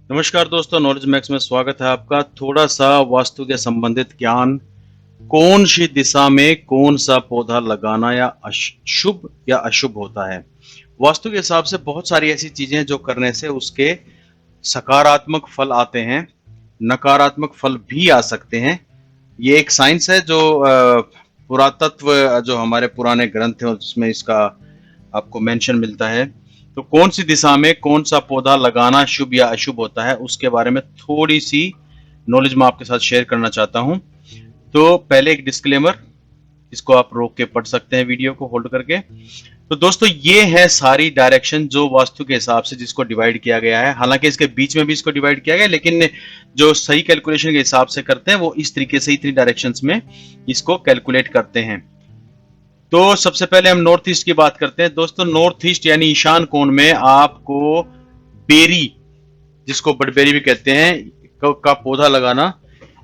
नमस्कार दोस्तों, knowledge max में स्वागत है आपका। थोड़ा सा वास्तु के संबंधित ज्ञान, कौन सी दिशा में कौन सा पौधा लगाना या शुभ या अशुभ होता है। वास्तु के हिसाब से बहुत सारी ऐसी चीजें जो करने से उसके सकारात्मक फल आते हैं, नकारात्मक फल भी आ सकते हैं। ये एक साइंस है जो पुरातत्व, जो हमारे पुराने ग्रंथ हैं उसमें इसका आपको मेंशन मिलता है। तो कौन सी दिशा में कौन सा पौधा लगाना शुभ या अशुभ होता है, उसके बारे में थोड़ी सी नॉलेज मैं आपके साथ शेयर करना चाहता हूं। तो पहले एक डिस्क्लेमर, इसको आप रोक के पढ़ सकते हैं वीडियो को होल्ड करके। तो दोस्तों, ये है सारी डायरेक्शन जो वास्तु के हिसाब से जिसको डिवाइड किया गया है। हालांकि इसके बीच में भी इसको डिवाइड किया गया, लेकिन जो सही कैलकुलेशन के हिसाब से करते हैं वो इस तरीके से इतनी डायरेक्शंस में इसको कैलकुलेट करते हैं। तो सबसे पहले हम नॉर्थ ईस्ट की बात करते हैं। दोस्तों, नॉर्थ ईस्ट यानी ईशान कोण में आपको बेरी, जिसको बडबेरी भी कहते हैं, का पौधा लगाना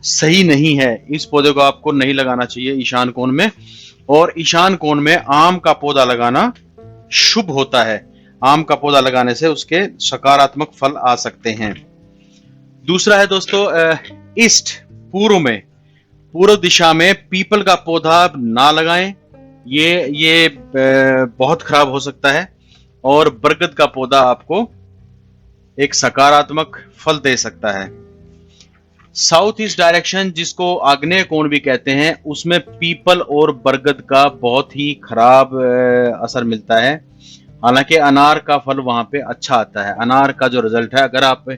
सही नहीं है। इस पौधे को आपको नहीं लगाना चाहिए ईशान कोण में। और ईशान कोण में आम का पौधा लगाना शुभ होता है। आम का पौधा लगाने से उसके सकारात्मक फल आ सकते हैं। दूसरा है दोस्तों ईस्ट, पूर्व में, पूर्व दिशा में पीपल का पौधा ना लगाएं। ये बहुत खराब हो सकता है। और बरगद का पौधा आपको एक सकारात्मक फल दे सकता है। साउथ ईस्ट डायरेक्शन, जिसको आग्नेय कोण भी कहते हैं, उसमें पीपल और बरगद का बहुत ही खराब असर मिलता है। हालांकि अनार का फल वहां पे अच्छा आता है। अनार का जो रिजल्ट है, अगर आप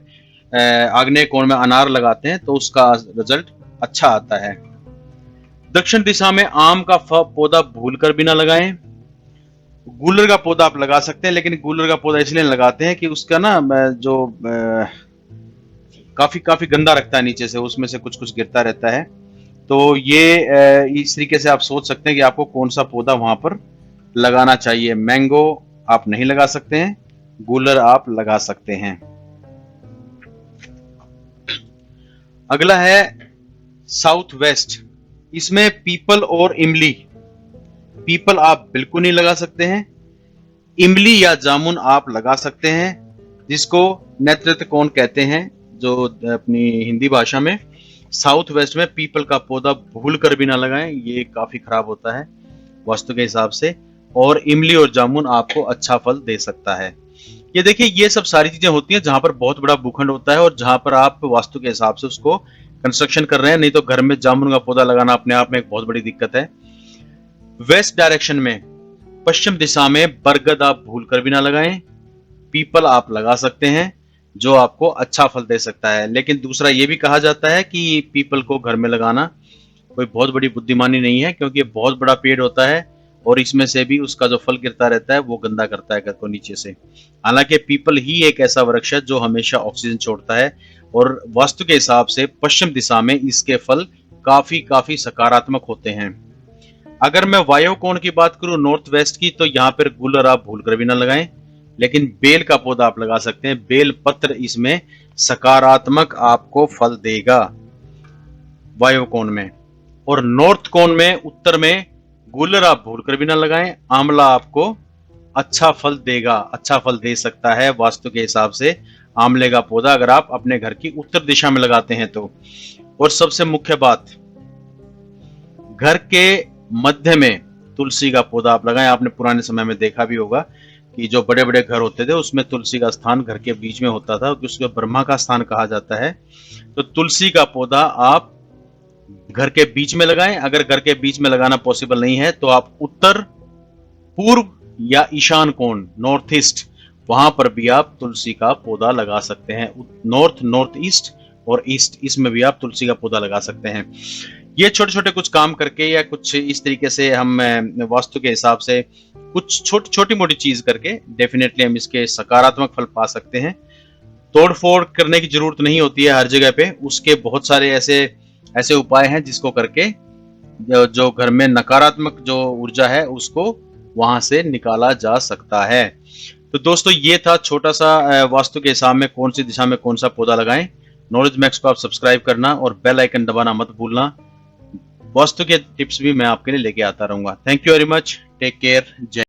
आग्नेय कोण में अनार लगाते हैं तो उसका रिजल्ट अच्छा आता है। दक्षिण दिशा में आम का पौधा भूलकर भी ना लगाएं। गूलर का पौधा आप लगा सकते हैं, लेकिन गूलर का पौधा इसलिए लगाते हैं कि उसका ना जो काफी काफी गंदा रखता है, नीचे से उसमें से कुछ कुछ गिरता रहता है। तो ये इस तरीके से आप सोच सकते हैं कि आपको कौन सा पौधा वहां पर लगाना चाहिए। मैंगो आप नहीं लगा सकते हैं, गूलर आप लगा सकते हैं। अगला है साउथ वेस्ट, इसमें पीपल और इमली। पीपल आप बिल्कुल नहीं लगा सकते हैं। इमली या जामुन आप लगा सकते हैं, जिसको नेतृत्व कोण कहते हैं जो अपनी हिंदी भाषा में। साउथ वेस्ट में पीपल का पौधा भूल कर भी ना लगाएं, ये काफी खराब होता है वास्तु के हिसाब से। और इमली और जामुन आपको अच्छा फल दे सकता है। ये देखिए, ये सब सारी चीजें होती हैं जहां पर बहुत बड़ा भूखंड होता है और जहां पर आप वास्तु के हिसाब से उसको कंस्ट्रक्शन कर रहे हैं। नहीं तो घर में जामुन का पौधा लगाना अपने आप में एक बहुत बड़ी दिक्कत है। वेस्ट डायरेक्शन में, पश्चिम दिशा में, बरगद आप भूलकर भी ना लगाएं। पीपल आप लगा सकते हैं, जो आपको अच्छा फल दे सकता है। लेकिन दूसरा ये भी कहा जाता है कि पीपल को घर में लगाना कोई बहुत बड़ी बुद्धिमानी नहीं है, क्योंकि ये बहुत बड़ा पेड़ होता है और इसमें से भी उसका जो फल गिरता रहता है वो गंदा करता है घर को नीचे से। हालांकि पीपल ही एक ऐसा वृक्ष है जो हमेशा ऑक्सीजन छोड़ता है, और वास्तु के हिसाब से पश्चिम दिशा में इसके फल काफी काफी सकारात्मक होते हैं। अगर मैं वायु कोण की बात करूं नॉर्थ वेस्ट की, तो यहाँ पर गूलर आप भूलकर भी ना लगाएं। लेकिन बेल का पौधा आप लगा सकते हैं। बेल पत्र इसमें सकारात्मक आपको फल देगा वायु कोण में। और नॉर्थ कोण में, उत्तर में, गूलर आप भूलकर भी ना लगाएं। आंवला आपको अच्छा फल देगा, अच्छा फल दे सकता है वास्तु के हिसाब से आंवले का पौधा, अगर आप अपने घर की उत्तर दिशा में लगाते हैं तो। और सबसे मुख्य बात, घर के मध्य में तुलसी का पौधा आप लगाएं। आपने पुराने समय में देखा भी होगा कि जो बड़े बड़े घर होते थे उसमें तुलसी का स्थान घर के बीच में होता था, उसको ब्रह्मा का स्थान कहा जाता है। तो तुलसी का पौधा आप घर के बीच में लगाएं। अगर घर के बीच में लगाना पॉसिबल नहीं है तो आप उत्तर, पूर्व या ईशान कोण, नॉर्थ ईस्ट, वहां पर भी आप तुलसी का पौधा लगा सकते हैं। नॉर्थ, नॉर्थ ईस्ट और ईस्ट, इसमें भी आप तुलसी का पौधा लगा सकते हैं। ये छोटे छोटे कुछ काम करके या कुछ इस तरीके से हम वास्तु के हिसाब से कुछ छोटी मोटी चीज करके डेफिनेटली हम इसके सकारात्मक फल पा सकते हैं। तोड़ फोड़ करने की जरूरत नहीं होती है हर जगह पे। उसके बहुत सारे ऐसे ऐसे उपाय हैं जिसको करके जो घर में नकारात्मक जो ऊर्जा है उसको वहां से निकाला जा सकता है। तो दोस्तों, ये था छोटा सा वास्तु के हिसाब में कौन सी दिशा में कौन सा पौधा लगाएं। नॉलेज मैक्स को आप सब्सक्राइब करना और बेल आइकन दबाना मत भूलना। वास्तु के टिप्स भी मैं आपके लिए लेके आता रहूंगा। Thank you very much, take care, जय।